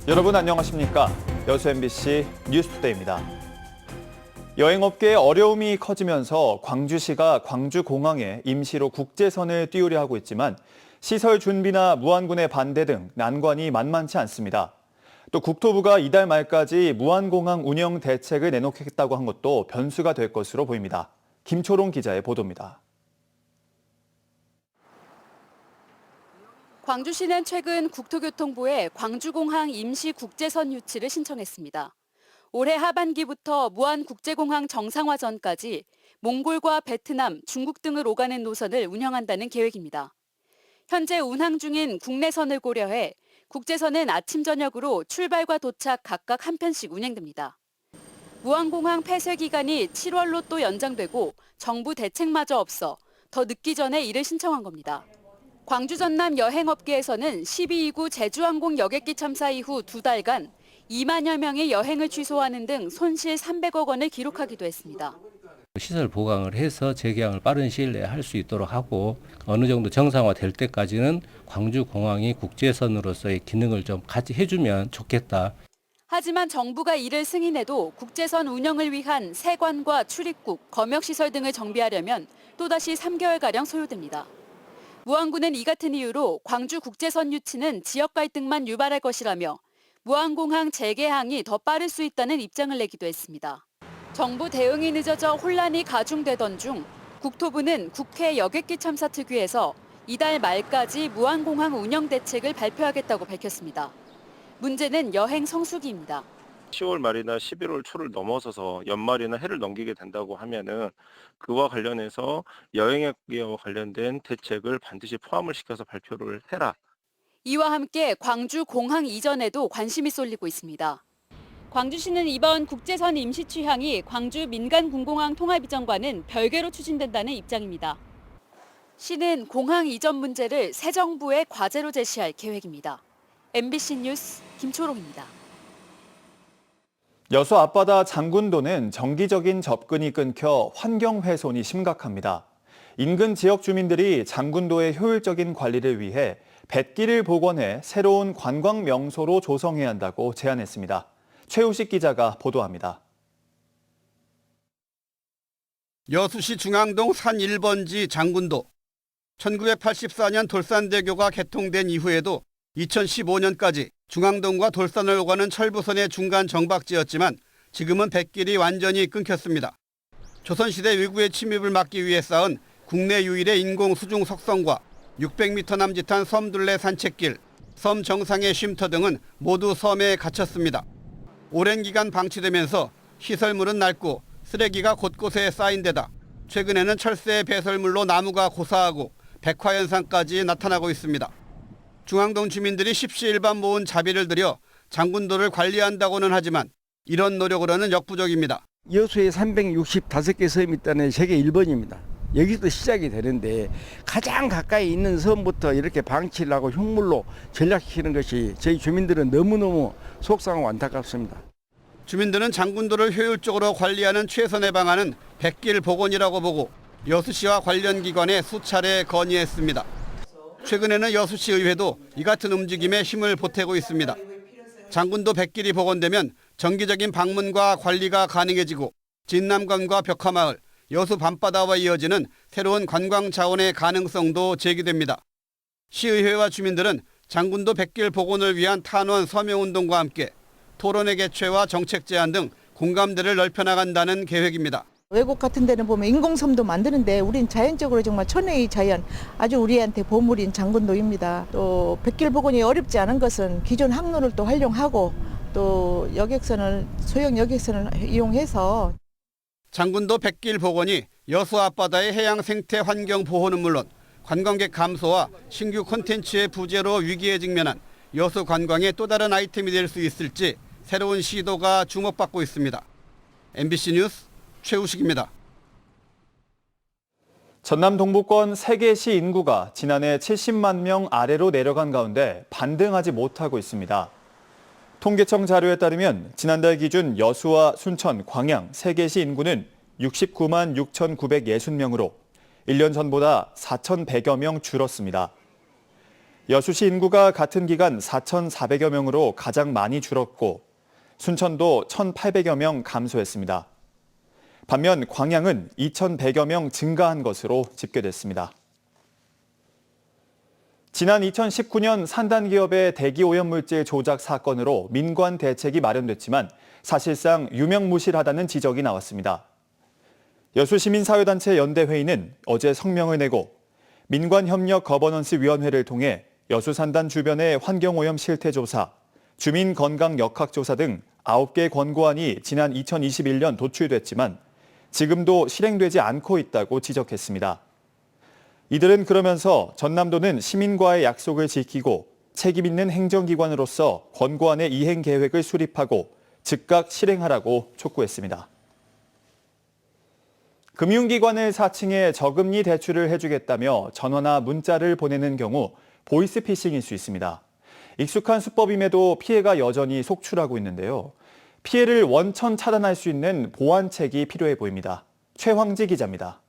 여러분 안녕하십니까? 여수 MBC 뉴스투데이입니다. 여행업계의 어려움이 커지면서 광주시가 광주공항에 임시로 국제선을 띄우려 하고 있지만 시설 준비나 무안군의 반대 등 난관이 만만치 않습니다. 또 국토부가 이달 말까지 무안공항 운영 대책을 내놓겠다고 한 것도 변수가 될 것으로 보입니다. 김초롱 기자의 보도입니다. 광주시는 최근 국토교통부에 광주공항 임시 국제선 유치를 신청했습니다. 올해 하반기부터 무안국제공항 정상화 전까지 몽골과 베트남, 중국 등을 오가는 노선을 운영한다는 계획입니다. 현재 운항 중인 국내선을 고려해 국제선은 아침 저녁으로 출발과 도착 각각 한 편씩 운행됩니다. 무안공항 폐쇄 기간이 7월로 또 연장되고 정부 대책마저 없어 더 늦기 전에 이를 신청한 겁니다. 광주 전남 여행업계에서는 12.29 제주항공 여객기 참사 이후 2달간 2만여 명의 여행을 취소하는 등 손실 300억 원을 기록하기도 했습니다. 시설 보강을 해서 재개항을 빠른 시일 내에 할 수 있도록 하고 어느 정도 정상화될 때까지는 광주공항이 국제선으로서의 기능을 좀 같이 해주면 좋겠다. 하지만 정부가 이를 승인해도 국제선 운영을 위한 세관과 출입국, 검역시설 등을 정비하려면 또다시 3개월가량 소요됩니다. 무안군은 이 같은 이유로 광주 국제선 유치는 지역 갈등만 유발할 것이라며 무안공항 재개항이 더 빠를 수 있다는 입장을 내기도 했습니다. 정부 대응이 늦어져 혼란이 가중되던 중 국토부는 국회 여객기 참사 특위에서 이달 말까지 무안공항 운영 대책을 발표하겠다고 밝혔습니다. 문제는 여행 성수기입니다. 10월 말이나 11월 초를 넘어서서 연말이나 해를 넘기게 된다고 하면은 그와 관련해서 여행업계와 관련된 대책을 반드시 포함을 시켜서 발표를 해라. 이와 함께 광주 공항 이전에도 관심이 쏠리고 있습니다. 광주시는 이번 국제선 임시 취항이 광주 민간군공항 통합 이전과는 별개로 추진된다는 입장입니다. 시는 공항 이전 문제를 새 정부의 과제로 제시할 계획입니다. MBC 뉴스 김초롱입니다. 여수 앞바다 장군도는 정기적인 접근이 끊겨 환경 훼손이 심각합니다. 인근 지역 주민들이 장군도의 효율적인 관리를 위해 뱃길을 복원해 새로운 관광 명소로 조성해야 한다고 제안했습니다. 최우식 기자가 보도합니다. 여수시 중앙동 산 1번지 장군도. 1984년 돌산대교가 개통된 이후에도 2015년까지 중앙동과 돌산을 오가는 철부선의 중간 정박지였지만 지금은 뱃길이 완전히 끊겼습니다. 조선시대 외구의 침입을 막기 위해 쌓은 국내 유일의 인공 수중 석성과 600m 남짓한 섬둘레 산책길, 섬 정상의 쉼터 등은 모두 섬에 갇혔습니다. 오랜 기간 방치되면서 시설물은 낡고 쓰레기가 곳곳에 쌓인 데다 최근에는 철새 배설물로 나무가 고사하고 백화 현상까지 나타나고 있습니다. 중앙동 주민들이 십시일반 모은 자비를 들여 장군도를 관리한다고는 하지만 이런 노력으로는 역부족입니다. 여수에 365개 섬이 있다는 세계 1번입니다. 여기서 시작이 되는데 가장 가까이 있는 섬부터 이렇게 방치를 하고 흉물로 전락시키는 것이 저희 주민들은 너무너무 속상하고 안타깝습니다. 주민들은 장군도를 효율적으로 관리하는 최선의 방안은 뱃길 복원이라고 보고 여수시와 관련 기관에 수차례 건의했습니다. 최근에는 여수시 의회도 이 같은 움직임에 힘을 보태고 있습니다. 장군도 뱃길이 복원되면 정기적인 방문과 관리가 가능해지고 진남관과 벽화마을, 여수 밤바다와 이어지는 새로운 관광 자원의 가능성도 제기됩니다. 시의회와 주민들은 장군도 뱃길 복원을 위한 탄원 서명운동과 함께 토론회 개최와 정책 제안 등 공감대를 넓혀나간다는 계획입니다. 외국 같은 데는 보면 인공섬도 만드는데 우린 자연적으로 정말 천혜의 자연, 아주 우리한테 보물인 장군도입니다. 또 뱃길 복원이 어렵지 않은 것은 기존 항로를 또 활용하고 또 여객선을, 소형 여객선을 이용해서 장군도 뱃길 복원이 여수 앞바다의 해양 생태 환경 보호는 물론 관광객 감소와 신규 콘텐츠의 부재로 위기에 직면한 여수 관광의 또 다른 아이템이 될 수 있을지 새로운 시도가 주목받고 있습니다. MBC 뉴스 최우식입니다. 전남 동부권 3개 시 인구가 지난해 70만 명 아래로 내려간 가운데 반등하지 못하고 있습니다. 통계청 자료에 따르면 지난달 기준 여수와 순천, 광양 3개 시 인구는 69만 6,960명으로 1년 전보다 4,100여 명 줄었습니다. 여수시 인구가 같은 기간 4,400여 명으로 가장 많이 줄었고 순천도 1,800여 명 감소했습니다. 반면 광양은 2,100여 명 증가한 것으로 집계됐습니다. 지난 2019년 산단기업의 대기오염물질 조작 사건으로 민관 대책이 마련됐지만 사실상 유명무실하다는 지적이 나왔습니다. 여수시민사회단체 연대회의는 어제 성명을 내고 민관협력 거버넌스위원회를 통해 여수산단 주변의 환경오염 실태조사, 주민건강역학조사 등 9개 권고안이 지난 2021년 도출됐지만 지금도 실행되지 않고 있다고 지적했습니다. 이들은 그러면서 전남도는 시민과의 약속을 지키고 책임 있는 행정기관으로서 권고안의 이행 계획을 수립하고 즉각 실행하라고 촉구했습니다. 금융기관을 사칭해 저금리 대출을 해주겠다며 전화나 문자를 보내는 경우 보이스피싱일 수 있습니다. 익숙한 수법임에도 피해가 여전히 속출하고 있는데요. 피해를 원천 차단할 수 있는 보완책이 필요해 보입니다. 최황지 기자입니다.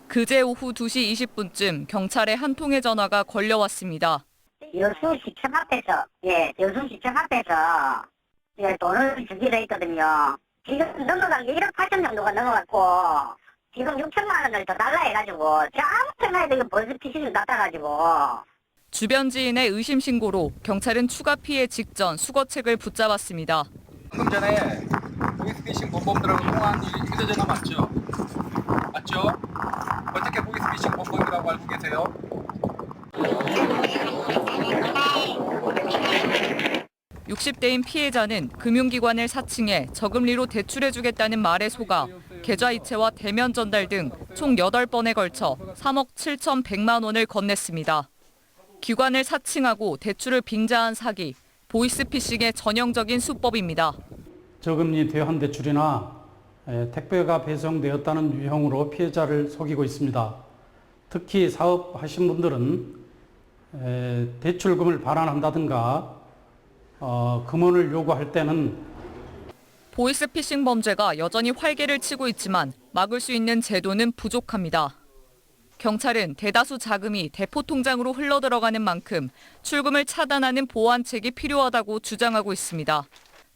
그제 오후 2시 20분쯤 경찰에 한 통의 전화가 걸려왔습니다. 여수시청 앞에서, 여수시청 앞에서, 돈을 주기로 했거든요. 지금 넘어간 게 1억 8천 정도가 넘어갔고, 지금 6천만 원을 더 달라 해가지고, 저 아무 생각에도 이거 보이스피싱을 낚아가지고. 주변 지인의 의심 신고로 경찰은 추가 피해 직전 수거책을 붙잡았습니다. 방금 전에 보이스피싱 범범들하고 통화한 휴대전화 맞죠? 맞죠? 어떻게 보이스피싱 범범이라고 알고 계세요? (60대인) 피해자는 금융기관을 사칭해 저금리로 대출해주겠다는 말에 속아 계좌이체와 대면 전달 등 총 8번에 걸쳐 3억 7,100만 원을 건넸습니다. 기관을 사칭하고 대출을 빙자한 사기, 보이스피싱의 전형적인 수법입니다. 저금리 대환 대출이나 택배가 배송되었다는 유형으로 피해자를 속이고 있습니다. 특히 사업하신 분들은 대출금을 반환한다든가 금원을 요구할 때는 보이스피싱 범죄가 여전히 활개를 치고 있지만 막을 수 있는 제도는 부족합니다. 경찰은 대다수 자금이 대포통장으로 흘러들어가는 만큼 출금을 차단하는 보완책이 필요하다고 주장하고 있습니다.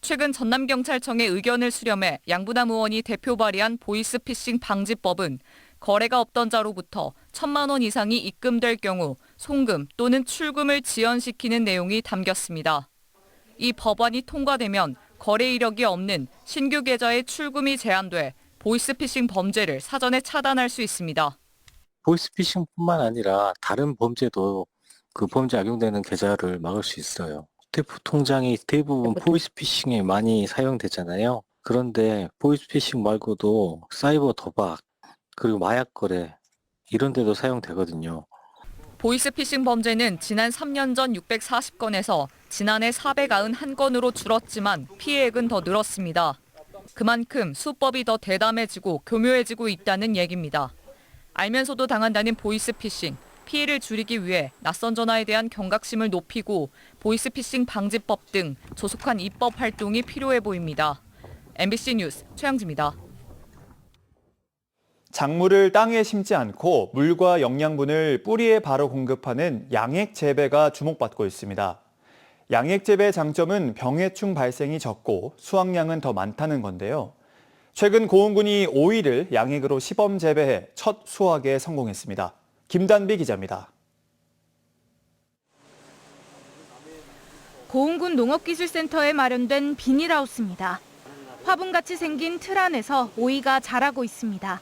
최근 전남경찰청의 의견을 수렴해 양부남 의원이 대표 발의한 보이스피싱 방지법은 거래가 없던 자로부터 1,000만 원 이상이 입금될 경우 송금 또는 출금을 지연시키는 내용이 담겼습니다. 이 법안이 통과되면 거래 이력이 없는 신규 계좌의 출금이 제한돼 보이스피싱 범죄를 사전에 차단할 수 있습니다. 보이스피싱뿐만 아니라 다른 범죄도 그 범죄 악용되는 계좌를 막을 수 있어요. 대포 통장이 대부분 보이스피싱에 많이 사용되잖아요. 그런데 보이스피싱 말고도 사이버 도박, 그리고 마약 거래 이런 데도 사용되거든요. 보이스피싱 범죄는 지난 3년 전 640건에서 지난해 491건으로 줄었지만 피해액은 더 늘었습니다. 그만큼 수법이 더 대담해지고 교묘해지고 있다는 얘기입니다. 알면서도 당한다는 보이스피싱, 피해를 줄이기 위해 낯선 전화에 대한 경각심을 높이고 보이스피싱 방지법 등 조속한 입법 활동이 필요해 보입니다. MBC 뉴스 최양지입니다. 작물을 땅에 심지 않고 물과 영양분을 뿌리에 바로 공급하는 양액 재배가 주목받고 있습니다. 양액 재배의 장점은 병해충 발생이 적고 수확량은 더 많다는 건데요. 최근 고흥군이 오이를 양액으로 시범 재배해 첫 수확에 성공했습니다. 김단비 기자입니다. 고흥군 농업기술센터에 마련된 비닐하우스입니다. 화분같이 생긴 틀 안에서 오이가 자라고 있습니다.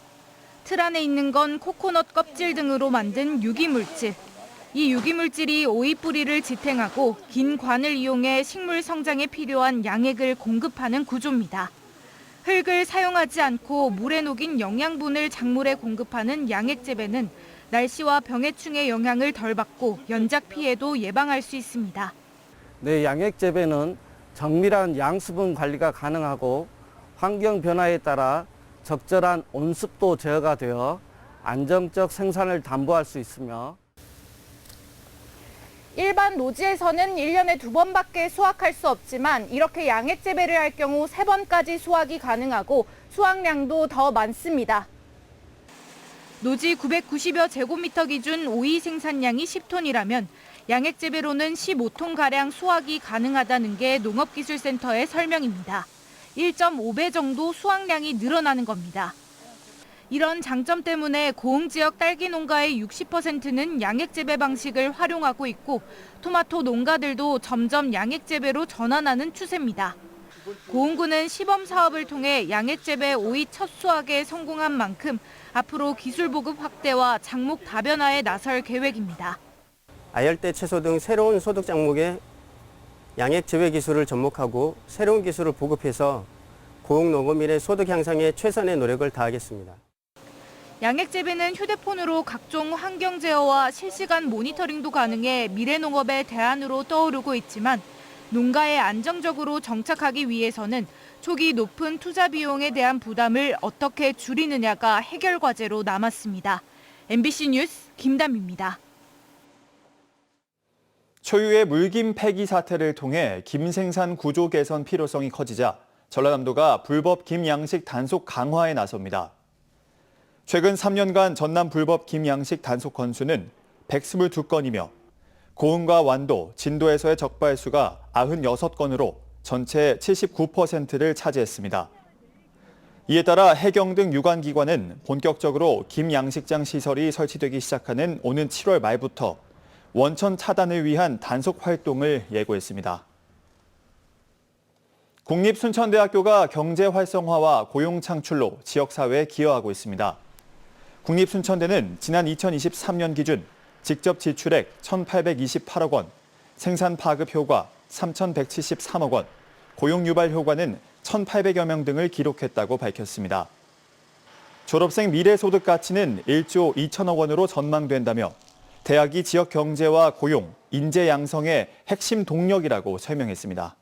틀 안에 있는 건 코코넛 껍질 등으로 만든 유기물질. 이 유기물질이 오이 뿌리를 지탱하고 긴 관을 이용해 식물 성장에 필요한 양액을 공급하는 구조입니다. 흙을 사용하지 않고 물에 녹인 영양분을 작물에 공급하는 양액 재배는 날씨와 병해충의 영향을 덜 받고 연작 피해도 예방할 수 있습니다. 네, 양액 재배는 정밀한 양수분 관리가 가능하고 환경 변화에 따라 적절한 온습도 제어가 되어 안정적 생산을 담보할 수 있으며 일반 노지에서는 1년에 2번밖에 수확할 수 없지만 이렇게 양액 재배를 할 경우 3번까지 수확이 가능하고 수확량도 더 많습니다. 노지 990여 제곱미터 기준 오이 생산량이 10톤이라면 양액 재배로는 15톤가량 수확이 가능하다는 게 농업기술센터의 설명입니다. 1.5배 정도 수확량이 늘어나는 겁니다. 이런 장점 때문에 고흥 지역 딸기 농가의 60%는 양액 재배 방식을 활용하고 있고 토마토 농가들도 점점 양액 재배로 전환하는 추세입니다. 고흥군은 시범 사업을 통해 양액 재배 오이 첫 수확에 성공한 만큼 앞으로 기술 보급 확대와 작목 다변화에 나설 계획입니다. 아열대 채소 등 새로운 소득 작목에 양액 재배 기술을 접목하고 새로운 기술을 보급해서 고흥 농어민의 소득 향상에 최선의 노력을 다하겠습니다. 양액 재배는 휴대폰으로 각종 환경 제어와 실시간 모니터링도 가능해 미래 농업의 대안으로 떠오르고 있지만 농가에 안정적으로 정착하기 위해서는 초기 높은 투자 비용에 대한 부담을 어떻게 줄이느냐가 해결 과제로 남았습니다. MBC 뉴스 김담입니다. 초유의 물김 폐기 사태를 통해 김 생산 구조 개선 필요성이 커지자 전라남도가 불법 김 양식 단속 강화에 나섭니다. 최근 3년간 전남 불법 김 양식 단속 건수는 122건이며 고흥과 완도, 진도에서의 적발 수가 96건으로 전체 79%를 차지했습니다. 이에 따라 해경 등 유관기관은 본격적으로 김 양식장 시설이 설치되기 시작하는 오는 7월 말부터 원천 차단을 위한 단속 활동을 예고했습니다. 국립순천대학교가 경제 활성화와 고용 창출로 지역사회에 기여하고 있습니다. 국립순천대는 지난 2023년 기준 직접 지출액 1,828억 원, 생산 파급 효과 3,173억 원, 고용 유발 효과는 1,800여 명 등을 기록했다고 밝혔습니다. 졸업생 미래소득 가치는 1조 2천억 원으로 전망된다며 대학이 지역 경제와 고용, 인재 양성의 핵심 동력이라고 설명했습니다.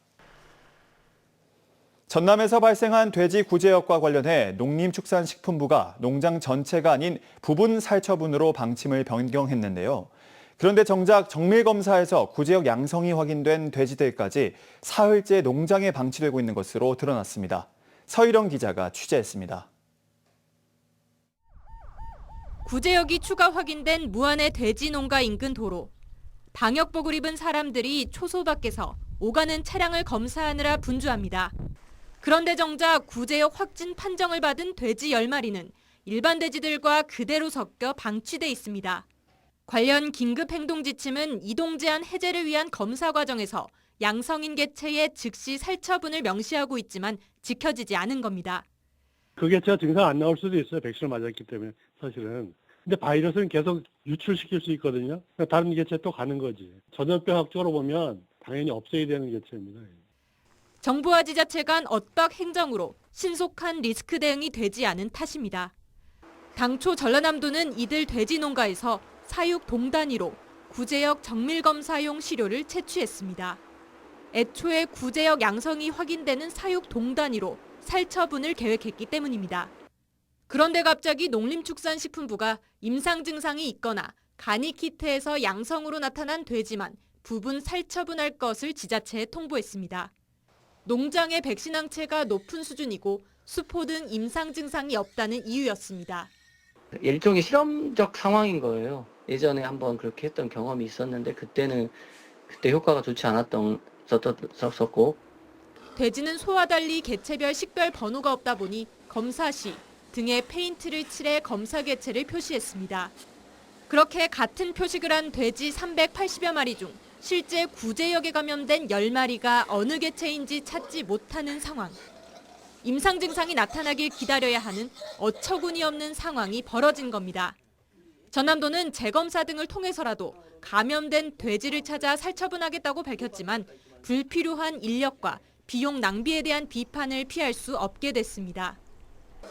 전남에서 발생한 돼지 구제역과 관련해 농림축산식품부가 농장 전체가 아닌 부분 살처분으로 방침을 변경했는데요. 그런데 정작 정밀검사에서 구제역 양성이 확인된 돼지들까지 사흘째 농장에 방치되고 있는 것으로 드러났습니다. 서일영 기자가 취재했습니다. 구제역이 추가 확인된 무안의 돼지 농가 인근 도로. 방역복을 입은 사람들이 초소 밖에서 오가는 차량을 검사하느라 분주합니다. 그런데 정작 구제역 확진 판정을 받은 돼지 10마리는 일반 돼지들과 그대로 섞여 방치돼 있습니다. 관련 긴급 행동 지침은 이동 제한 해제를 위한 검사 과정에서 양성인 개체의 즉시 살처분을 명시하고 있지만 지켜지지 않은 겁니다. 그 개체가 증상 안 나올 수도 있어요. 백신을 맞았기 때문에 사실은. 근데 바이러스는 계속 유출시킬 수 있거든요. 다른 개체 또 가는 거지. 전염병학적으로 보면 당연히 없애야 되는 개체입니다. 정부와 지자체 간 엇박 행정으로 신속한 리스크 대응이 되지 않은 탓입니다. 당초 전라남도는 이들 돼지 농가에서 사육 동단위로 구제역 정밀검사용 시료를 채취했습니다. 애초에 구제역 양성이 확인되는 사육 동단위로 살처분을 계획했기 때문입니다. 그런데 갑자기 농림축산식품부가 임상 증상이 있거나 간이 키트에서 양성으로 나타난 돼지만 부분 살처분할 것을 지자체에 통보했습니다. 농장의 백신 항체가 높은 수준이고 수포 등 임상 증상이 없다는 이유였습니다. 일종의 실험적 상황인 거예요. 예전에 한번 그렇게 했던 경험이 있었는데 그때 효과가 좋지 않았었고 돼지는 소와 달리 개체별 식별 번호가 없다 보니 검사 시 등에 페인트를 칠해 검사 개체를 표시했습니다. 그렇게 같은 표식을 한 돼지 380여 마리 중 실제 구제역에 감염된 10마리가 어느 개체인지 찾지 못하는 상황. 임상 증상이 나타나길 기다려야 하는 어처구니 없는 상황이 벌어진 겁니다. 전남도는 재검사 등을 통해서라도 감염된 돼지를 찾아 살처분하겠다고 밝혔지만 불필요한 인력과 비용 낭비에 대한 비판을 피할 수 없게 됐습니다.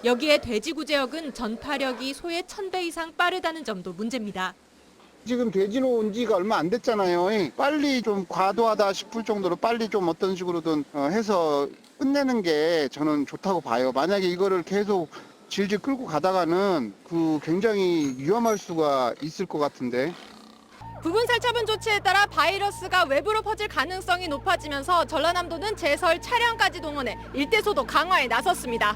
여기에 돼지 구제역은 전파력이 소의 1000배 이상 빠르다는 점도 문제입니다. 지금 돼지로 온 지가 얼마 안 됐잖아요. 빨리 좀 과도하다 싶을 정도로 빨리 좀 어떤 식으로든 해서 끝내는 게 저는 좋다고 봐요. 만약에 이거를 계속 질질 끌고 가다가는 굉장히 위험할 수가 있을 것 같은데. 부분 살처분 조치에 따라 바이러스가 외부로 퍼질 가능성이 높아지면서 전라남도는 제설 차량까지 동원해 일대 소독 강화에 나섰습니다.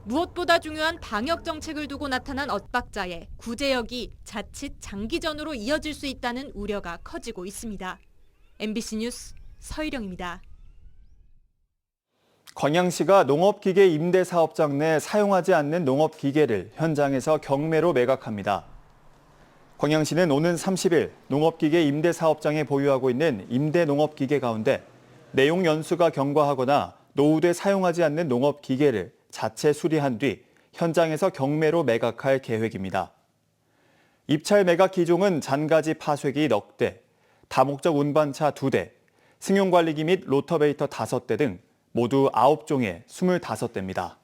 무엇보다 중요한 방역 정책을 두고 나타난 엇박자에 구제역이 자칫 장기전으로 이어질 수 있다는 우려가 커지고 있습니다. MBC 뉴스 서희령입니다. 광양시가 농업기계 임대사업장 내 사용하지 않는 농업기계를 현장에서 경매로 매각합니다. 광양시는 오는 30일 농업기계 임대사업장에 보유하고 있는 임대농업기계 가운데 내용 연수가 경과하거나 노후돼 사용하지 않는 농업기계를 자체 수리한 뒤 현장에서 경매로 매각할 계획입니다. 입찰 매각 기종은 잔가지 파쇄기 넉 대, 다목적 운반차 2대, 승용관리기 및 로터베이터 5대 등 모두 9종에 25대입니다.